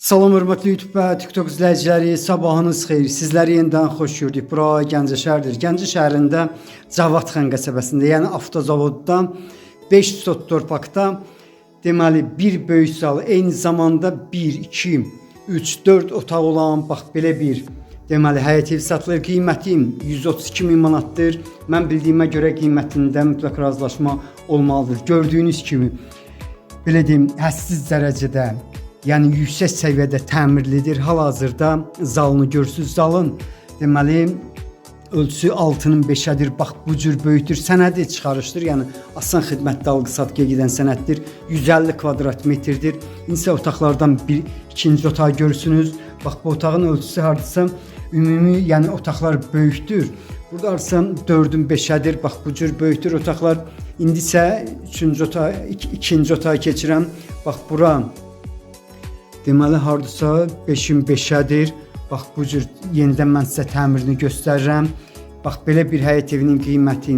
Salam hörmətli YouTube və TikTok izləyiciləri, sabahınız xeyir. Sizləri yenidən xoş gördük. Bura Gəncə şəhəridir. Gəncə şəhərində Cavadxan qəsəbəsində, yəni avtozavodda 5 sot torpaqda deməli bir böyük zal, eyni zamanda 1, 2, 3, 4 otaq olan bax belə bir deməli həyət evi satılır. Qiyməti 132 min manatdır. Mən bildiyimə görə qiymətində mütləq razılaşma olmalıdır. Gördüyünüz kimi belə deyim, hədsiz dərəcədə, yəni yüksək səviyyədə təmirlidir. Hal-hazırda zalını görürsüz. Zalın deməli ölçüsü 6'nın 5'ədir. Bax bu cür böyükdür. Sənədi çıxarışdır. Yəni asan xidmətdə alqı-satqıya gedən sənəddir. 150 kvadrat metrdir. İnsə otaqlardan ikinci otağı görürsünüz. Bax bu otağın ölçüsü hardasa ümumi, yəni otaqlar böyükdür. Burada arsan 4'ün 5'ədir. Bax bu cür böyükdür otaqlar. İndi isə ikinci otağı keçirəm. Bax bura deməli hardasa 5'in 5'ədir. Bax bu cür yenidən mən sizə təmirini göstərirəm. Bax belə bir həyət evinin qiyməti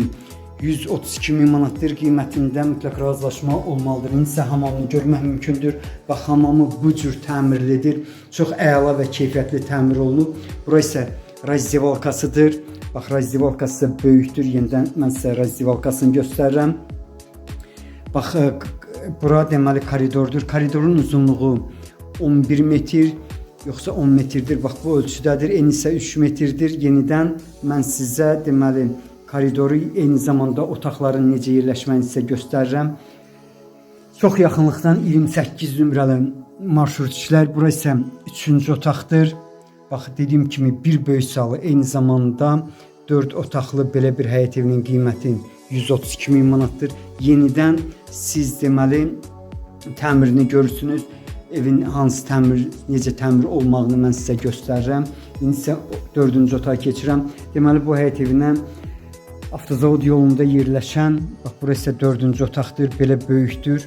132 min manatdır. Qiymətində mütləq razılaşma olmalıdır. İnsə hamamını görmək mümkündür. Bax hamamı bu cür təmirlidir. Çox əla və keyfiyyətli təmir olunub. Bura isə razdivalkasıdır. Bax razdivalkası böyükdür. Yenidən mən sizə razdivalkasını göstərirəm. Bax bura deməli koridordur. Koridorun uzunluğu 11 metr yoxsa 10 metrdir. Bax bu ölçüdədir. Eni isə 3 metrdir. Yenidən mən sizə deməli koridoru, eyni zamanda otaqların necə yerləşməyini sizə göstərirəm. Çox yaxınlıqdan 28 nömrəli marşrutçilər. Bura isə 3-cü otaqdır. Bax dediyim kimi bir böyük salı, eyni zamanda 4 otaqlı belə bir həyət evinin qiyməti 132 min manatdır. Yenidən siz deməli təmirini görürsünüz. Evin hansı təmir, necə təmir olmağını mən sizə göstərirəm. İndi isə 4-cü otağa keçirəm. Deməli bu həyət evinə avtozavod yolunda yerləşən, bax burası isə 4-cü otaqdır, belə böyükdür.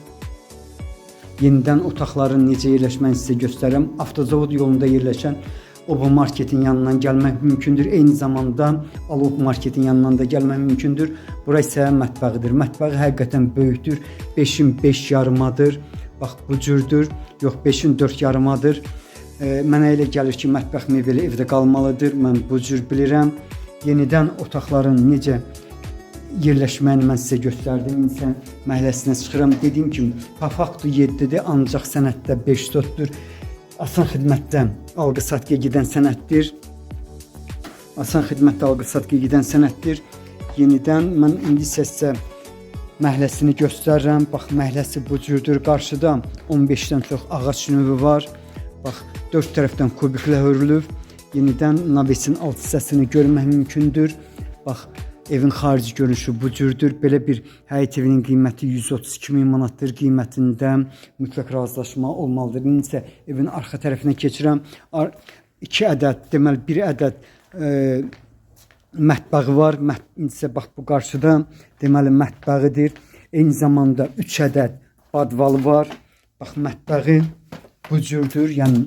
Yenidən otaqların necə yerləşməyini sizə göstərirəm. Avtozavod yolunda yerləşən Oba marketin yanından gəlmək mümkündür. Eyni zamanda Alov marketin yanından da gəlmək mümkündür. Burası isə mətbəxidir. Mətbəxi həqiqətən böyükdür. 5'in 5 yarımadır. Bax bu cürdür. Yox 5'in 4 yarımadır. Mənə elə gəlir ki, mətbəx mebeli evdə qalmalıdır. Mən bu cür bilirəm. Yenidən otaqların necə yerləşməyini mən sizə göstərdim. İnsan məhəlləsinə çıxıram. Dediyim kimi Pafaktu 7'dir, ancaq sənəddə 5 sotdur. Asan xidmətdə alqı-satqıya gedən sənəddir. Asan xidmətdə alqı-satqıya gedən sənəddir. Yenidən mən indi sizə məhləsini göstərirəm. Bax məhləsi bu cürdür. Qarşıda 15'dən çox ağac növü var. Bax 4 tərəfdən kubiklə hörülüb. Yenidən nabesin alt hissəsini görmək mümkündür. Bax evin xarici görünüşü bu cürdür. Belə bir həyət evinin qiyməti 132 min manatdır. Qiymətində mütləq razılaşma olmalıdır. İndi isə evin arxa tərəfinə keçirəm. 2 ədəd, deməli 1 ədəd mətbəxi var. İndi isə bax bu qarşıda deməli mətbəxidir. Eyni zamanda 3 ədəd badvalı var. Bax mətbəxi bu cürdür. Yəni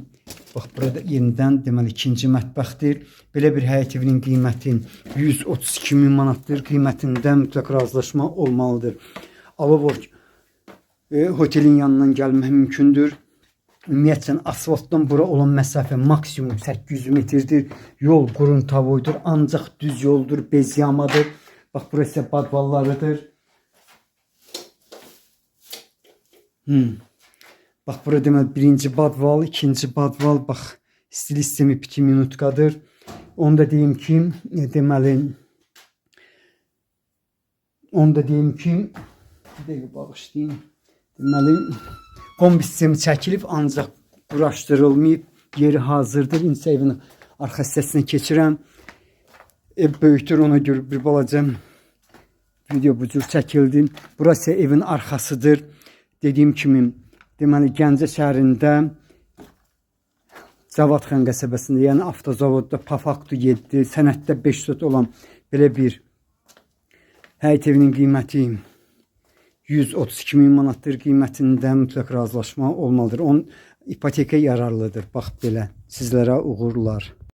bax burada yenidən deməli ikinci mətbəxdir. Belə bir həyət evinin qiyməti 132 min manatdır. Qiymətində mütləq razılaşma olmalıdır. Alov otelin yanından gəlmək mümkündür. Ümumiyyətlə asfaltdan bura olan məsafə maksimum 800 metrdir. Yol quruntavoydur, ancaq düz yoldur, bez yamadır. Bax burası badvallarıdır. Bax burada deməli birinci badval, ikinci badval, bax stil sistemi 2 minutkadır. Onu da deyim ki, deməli bir dəqiqə bağışlayın. Deməli kombi sistemi çəkilib, ancaq quraşdırılmayıb, yeri hazırdır. İndi evin arxa hissəsinə keçirəm. Ev böyükdür, ona görə bir balaca video bu cür çəkildi. Burası evin arxasıdır. Dediyim kimi deməli Gəncə şəhərində Cavadxan qəsəbəsində, yəni avtozavodda Pafaktu 7, sənəddə 5 sot olan belə bir həyət evinin qiyməti 132 min manatdır. Qiymətində mütləq razılaşma olmalıdır. Onun ipoteka yararlıdır. Bax belə. Sizlərə uğurlar.